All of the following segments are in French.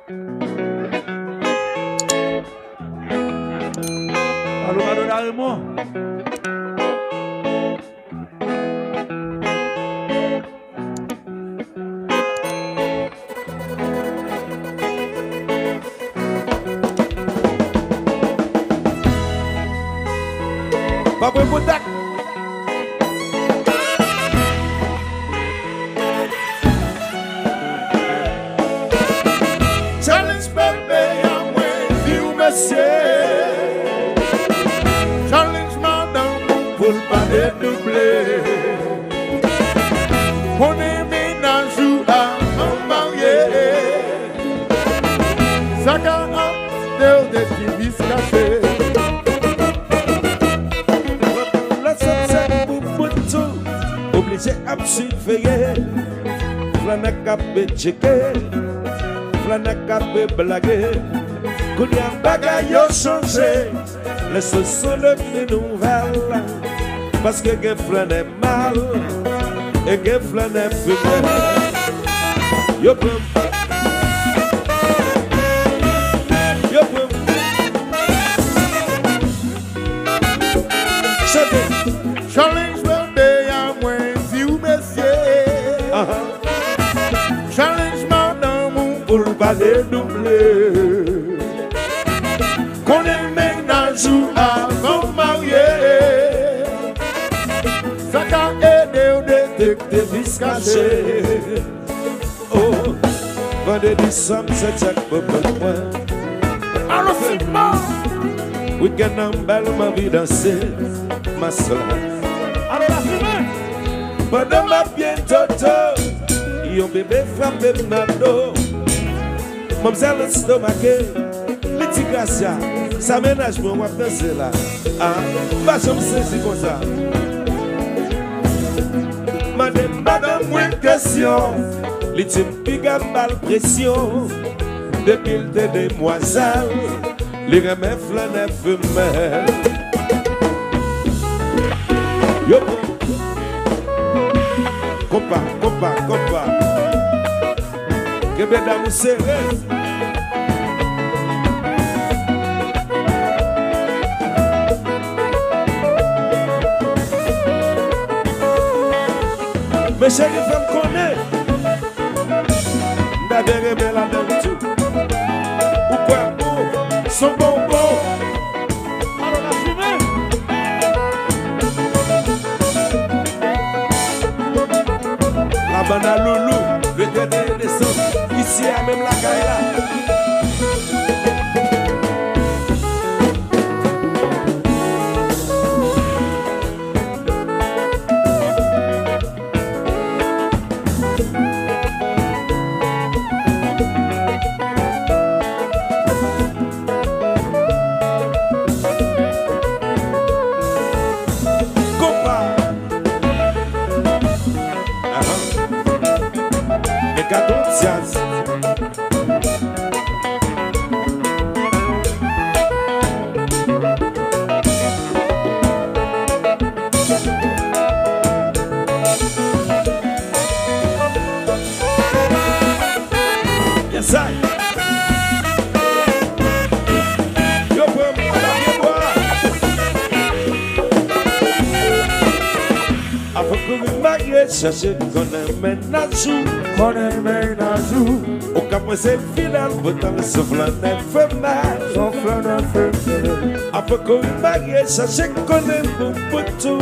Allô, Madonna Raymond. Papa Boudak. Challenge baby, I'm with you, monsieur. Challenge madame pour pas dédoubler. On est ménage à un marié. Ça garde des petits cachés. Obligé à me surveiller. Flana capé checker. Flana capé blaguer. Quand y a bagaille yo changé. Les choses sont devenues nouvelles. Parce que les flans est mal. Et les flans est fumé. Yo pum. Yo pum. Chantez. Challenge birthday à moi. Challenge madame pour pas dédoubler. Qu'on est ménage avant marié. Ça t'a aidé au détecter vice caché. Oh, vendredi somme c'est chaque peu moi. Alors c'est mort. Week-end en belle ma vie danser. Ma soeur. Alors la fumée. Pendant ma bien toto, yon bébé frappé ma dos. Mamzelle estomaqué, petit Gracia, ça ménage moi à danser là. Ah, pas je me saisis comme ça. Madame, moins question, les types piga mal pression. Depuis le demoiselles, les remèdes flanent femelles. Yo. Compa. Que beda vous serrez. Mes chéris, femmes connaissent. D'adhérer la donne tout. Ou quoi beau, son bonbon. Alors la fumée. La bande à loulou, le dernier décembre, ici à même la caille. Chercher qu'on est ménage, au cap c'est final, pourtant le souffle n'est femelle, après qu'on marie, chercher qu'on est bouboutou,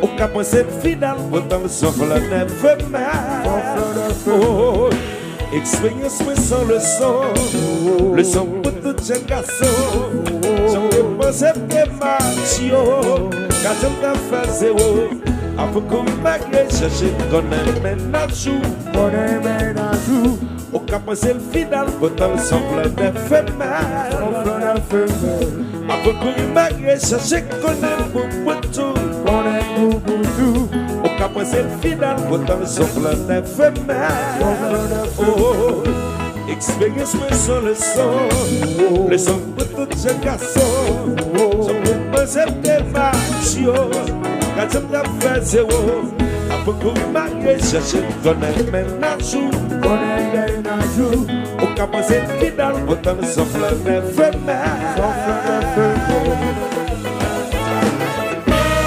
au cap c'est final, pourtant le souffle n'est femelle. Oh, expérience mais sans le son pour tout jeune garçon, j'en ai pensé que Mathieu, quand j'en ai fait zéro. Après qu'on marie, chercher qu'on est ménage, au cap c'est le final, pourtant le souffle n'est femelle. Après qu'on marie, chercher qu'on est bouboutou, au cap c'est le final, pourtant le souffle n'est femelle. Oh, expérience mais sans le son pour tout jeune garçon, j'en ai pensé que Mathieu. Quand je me fais zéro, beaucoup marié, chercher connaître même un jour. Au cas où c'est qui dans le bouton sauf le même femelle.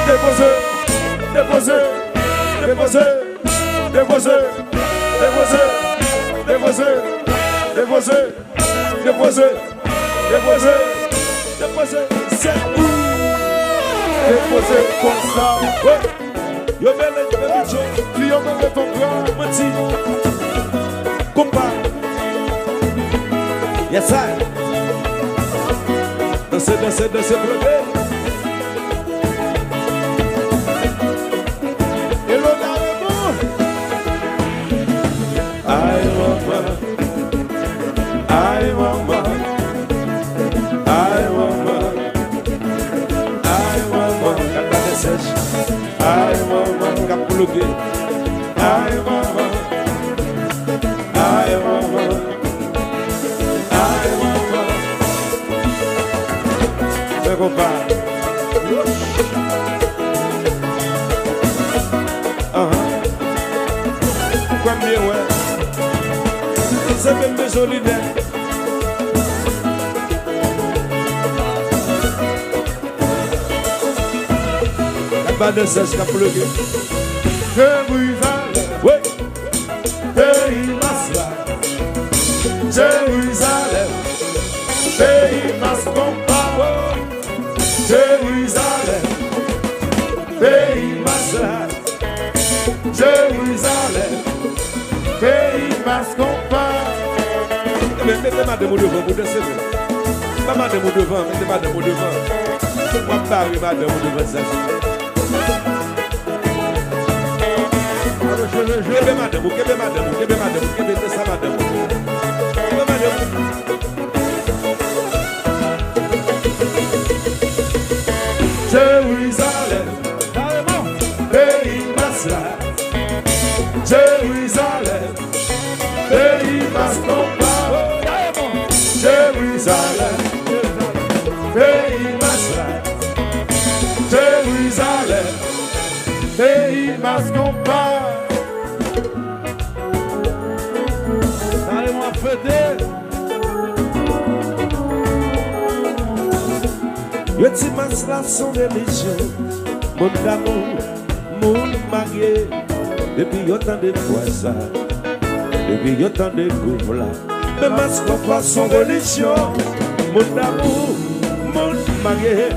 Déposer, déposer, déposer, déposer, déposer, déposer, déposer, déposer, déposer, déposer, c'est où? Déposer comme ça, ouais. Yo belle chose, puis yo belle ton grand petit compas. Yes I. Dansez, dansez, dansez, pleurer. Hello, Daremo. Aïe maman, aïe maman, aïe maman, aïe maman, cata sèche. Aïe maman, capoulogué. Aïe maman, aïe maman, aïe maman. C'est compas. Quoi mieux ouais. C'est même des solidaires. Pas de sèche capoulogué. Jérusalem, oui, pays masla. Jérusalem, pays mascompa. Jérusalem, pays masla. Jérusalem, pays mascompa. Mettez madame au devant, vous descendez. Pas madame au devant, mettez madame au devant. Moi, pas madame au devant, ça. Kebe madame, kebe madame, kebe madame, kebe de sa madame. Kebe madame. Jérusalem, pays masla. Jérusalem, pays mascompa. Jérusalem, pays masla. Jérusalem, pays mascompa. Yo ti mas la son religion, mon d'amour, mon marié. Depuis yo tant de poisa, depuis yo tant de gouvla. Mais mas pas son religion, mon d'amour, mon marié.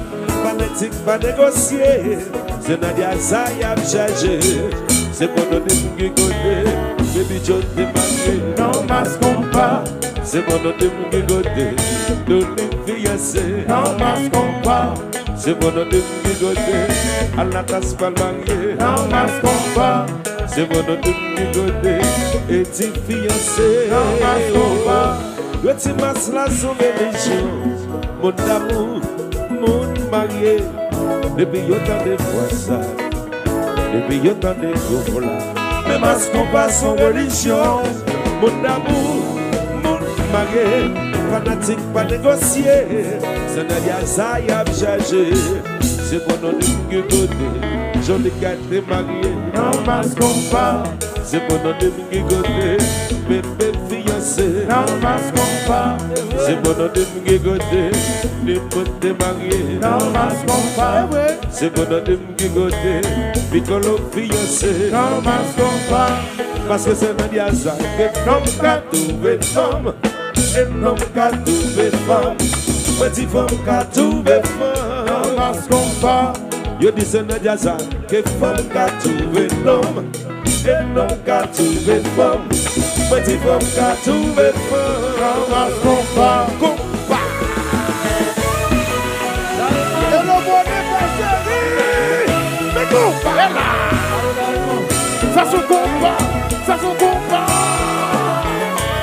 Fanatique, pas négocier. C'est Nadia Zaya chargé. C'est pour donner pour qui côté. Baby John te marié. Non mas compas. C'est pour donner pour qui côté. Donner fiancé. Non mas compas. C'est pour donner pour qui côté. À la tasse pas marié. Non mas compas. C'est pour donner pour qui côté. Et tu fiancé. Non mas compas. Le petit mas la son religion. Mon amour, mon marié. Depuis yo tant de fois ça. Depuis yo tant de gros là. Mais mas compas son religion. Mon amour, mon marié. Fanatique pas négocier. C'est Nadia Zaya chargé. C'est pour nous de côté. Joli gâté marié. Non mas compas. C'est pour nous de côté. Bébé fiancé. Non mas compas. C'est pour nous de côté. De côté marié. Non mas compas. C'est pour nous de côté. Piccolo fiancé. Non mas compas. Parce que c'est Nadia Zaya. Que non qu'à trouver femme. Et non qu'à trouver femme. Petit femme qu'à trouver femme. Non mas compas. Yo dis c'est Nadia Zaya. Que femme qu'à trouver l'homme. Et non qu'à trouver femme. Petit femme qu'à trouver femme. Non mas compas. Compas. Et le bon est chéri. Mais compas est là. Ça se compas. Ça se compas.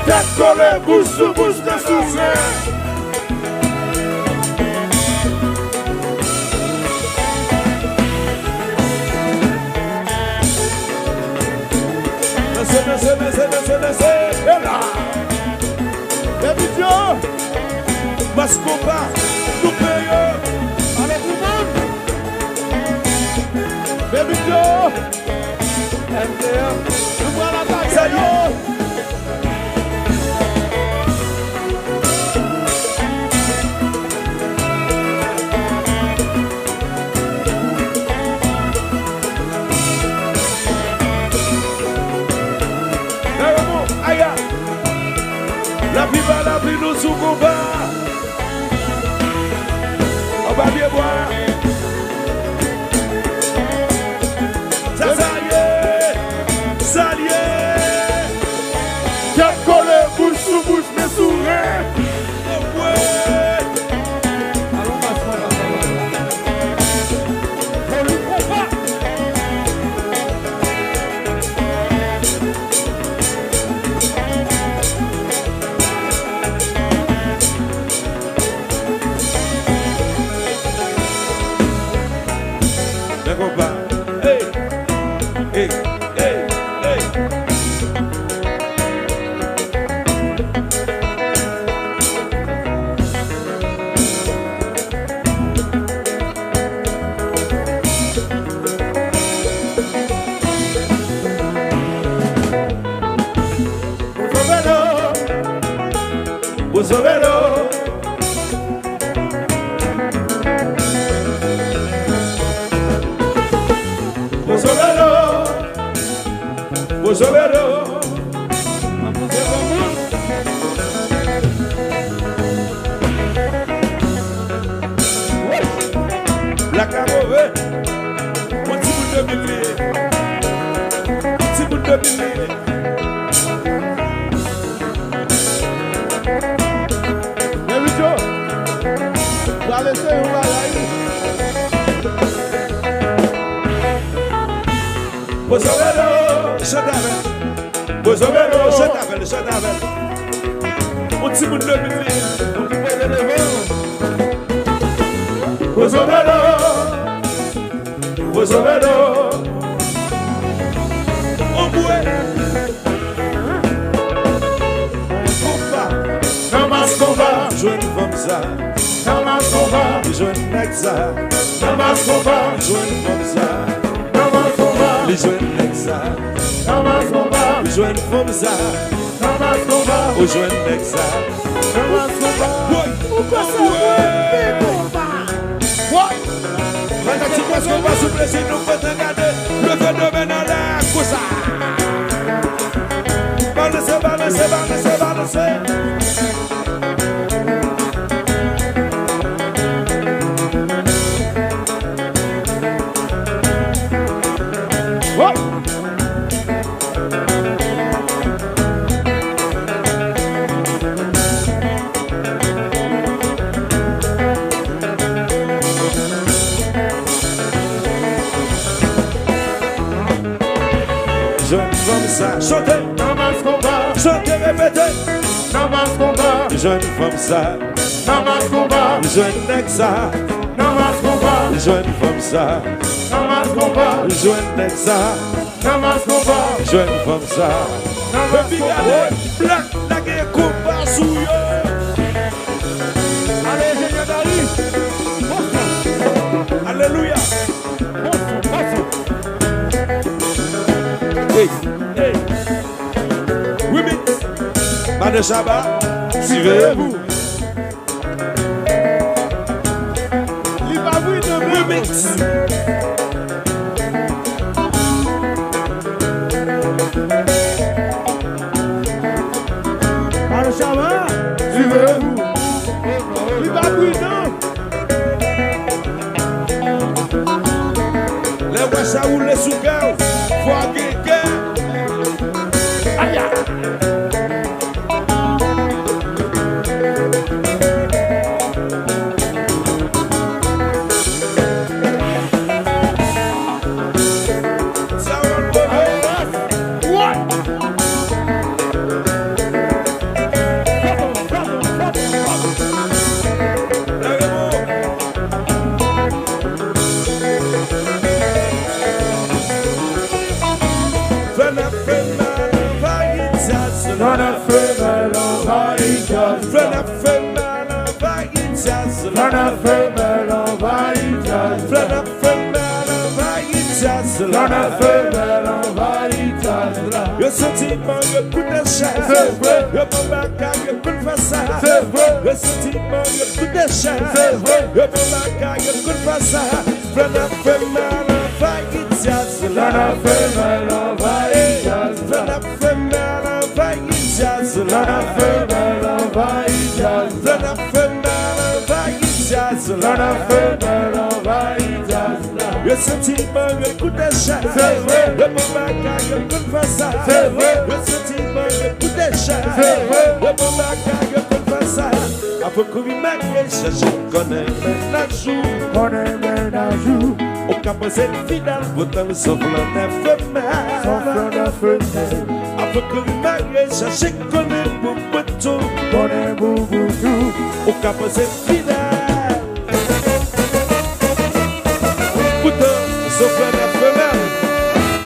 Tête collée, bouche sous bouche de souffler. Et là, Baby Joe, Mascopa, nous payons. Allez tout le monde. Baby Joe, Nous voilà la taille. La vie va, la vie nous sous combat. On va bien boire. Ça y est, ça y est. Qui a collé bouche sous bouche, mais sourire. Oh ouais. Allons, passe-moi là. On lui combat. Hey, hey, hey, hey. Bozovelo. Bozovelo. La carove, mon petit bout de millier, petit bout de millier. Mais oui, Joe, tu vas laisser où va aller. Bozovelo, je t'appelle. Bozovelo, je t'appelle, je t'appelle. Mon petit bout de millier, mon petit bout de millier. Bozovelo, Bozovelo, on bouait. Compas, dans ma compas, je ne femme ça. Dans ma compas, je ne nec ça. Dans ma compas, je ne femme ça. Dans ma compas, je ne nec ça. Dans ma compas, je ne femme ça. Dans ma compas, je ne nec ça. Dans ma compas, pourquoi ça? Quand tu penses qu'on va sous plaisir, nous faut regarder le phénomène à la coussa. Balancez, balancez, balancez, balancez. Comme ça, chantez, Namas combat, chantez, répétez, Namas combat, jeune femme ça, Namas combat, jeune nec ça, Namas combat, jeune femme ça, Namas combat, jeune nec ça, Namas combat, jeune femme ça, Namas combat, black, la guerre combat sous yo. Allez, génial d'Ali, alléluia, hey. Hey. Oui, mais pas de Shabbat, suivez-vous. Oui, mix. Pas de Shabbat, suivez-vous. Les voix ça roule les sous-cœurs, faut quelqu'un. Aïe! L'on a fait belle, on va y sentiment, je coûte cher. Je me bagarre, je coûte faire ça. Le sentiment, je coûte cher. Je me bagarre, je coûte faire ça. Flana fait mal, on va y jazz. Flana fait mal, on va y jazz. Flana fait mal, on va y jazz. Flana fait mal, on va y jazz. Flana fait mal, on va y jazz. Flana fait mal, on va y jazz. Le sentiment, je coûte cher. Le moment quand je coûte faire ça. Le sentiment, je coûte cher. Le moment quand je coûte faire ça. Après que je m'agresse, je connais maintenant jour. Au cap c'est final, pourtant sauf la neuf après que je m'agresse, je connais beaucoup. Au cap c'est final. Pourtant sauf la